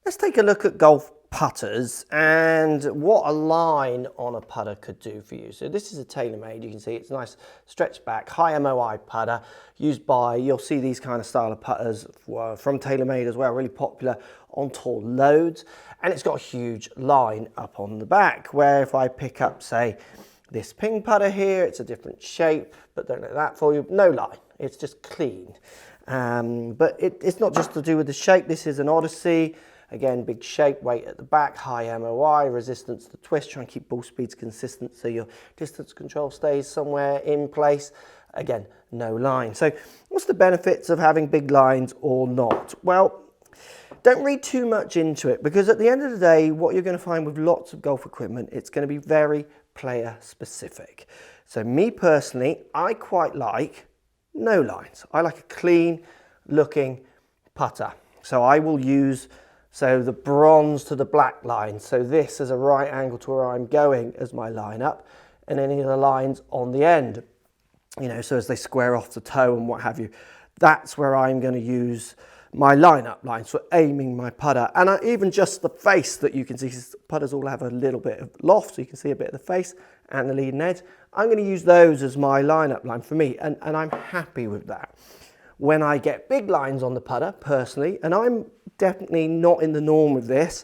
Let's take a look at golf putters and what a line on a putter could do for you. So this is a TaylorMade. You can see it's nice stretched back, high MOI putter used by, you'll see these kind of style of putters from TaylorMade as well, really popular on tour loads. And it's got a huge line up on the back where if I pick up, say, this ping putter here, it's a different shape, but don't let that fool you. No line, it's just clean. But it's not just to do with the shape. This is an Odyssey. Again, big shape, weight at the back, high MOI, resistance to twist, try and keep ball speeds consistent so your distance control stays somewhere in place. Again, no line. So what's the benefits of having big lines or not? Well, don't read too much into it, because at the end of the day, what you're going to find with lots of golf equipment, it's going to be very player specific. So me personally, I quite like no lines. I like a clean looking putter. So I will use the bronze to the black line. So this is a right angle to where I'm going as my lineup, and any of the lines on the end, so as they square off the toe and what have you, that's where I'm going to use my lineup lines for aiming my putter. And even just the face that you can see, putters all have a little bit of loft, so you can see a bit of the face and the leading edge. I'm going to use those as my lineup line for me, and I'm happy with that. When I get big lines on the putter, personally, and I'm definitely not in the norm with this,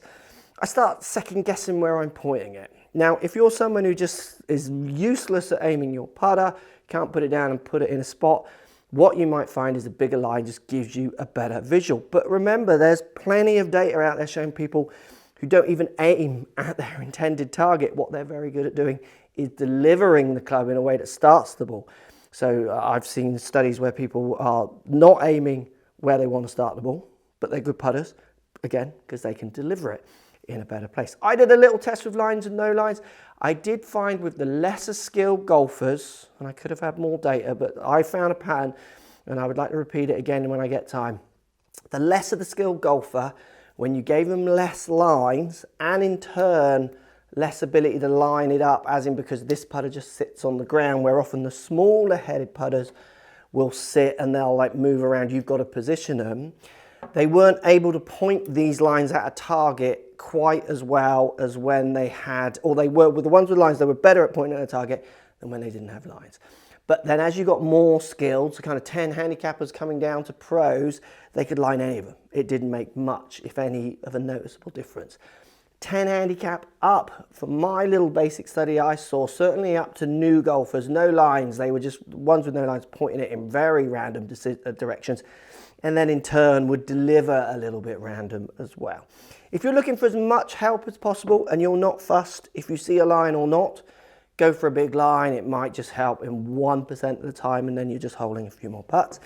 I start second guessing where I'm pointing it. Now, if you're someone who just is useless at aiming your putter, can't put it down and put it in a spot, what you might find is a bigger line just gives you a better visual. But remember, there's plenty of data out there showing people who don't even aim at their intended target. What they're very good at doing is delivering the club in a way that starts the ball. So I've seen studies where people are not aiming where they want to start the ball, but they're good putters, again, because they can deliver it in a better place. I did a little test with lines and no lines. I did find with the lesser skilled golfers, and I could have had more data, but I found a pattern, and I would like to repeat it again when I get time. The lesser the skilled golfer, when you gave them less lines, and in turn, less ability to line it up, as in because this putter just sits on the ground, where often the smaller headed putters will sit and they'll like move around, you've got to position them. They weren't able to point these lines at a target quite as well as when they had, or they were with the ones with lines, they were better at pointing at a target than when they didn't have lines. But then as you got more skilled, so kind of 10 handicappers coming down to pros, they could line any of them. It didn't make much, if any, of a noticeable difference. 10 handicap up, for my little basic study I saw, certainly up to new golfers, no lines. They were just ones with no lines pointing it in very random directions, and then in turn would deliver a little bit random as well. If you're looking for as much help as possible and you're not fussed if you see a line or not, go for a big line. It might just help in 1% of the time, and then you're just holding a few more putts.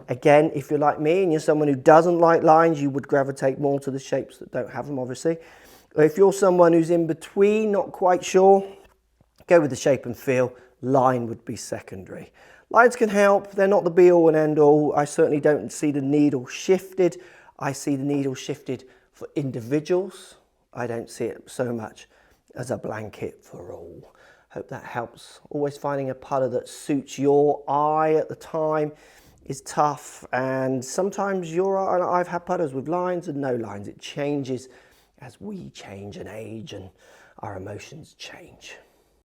Again, if you're like me and you're someone who doesn't like lines, you would gravitate more to the shapes that don't have them, obviously. If you're someone who's in between, not quite sure, go with the shape and feel. Line would be secondary. Lines can help. They're not the be all and end all. I certainly don't see the needle shifted. I see the needle shifted for individuals. I don't see it so much as a blanket for all. Hope that helps. Always finding a putter that suits your eye at the time is tough. And sometimes I've had putters with lines and no lines. It changes as we change and age and our emotions change.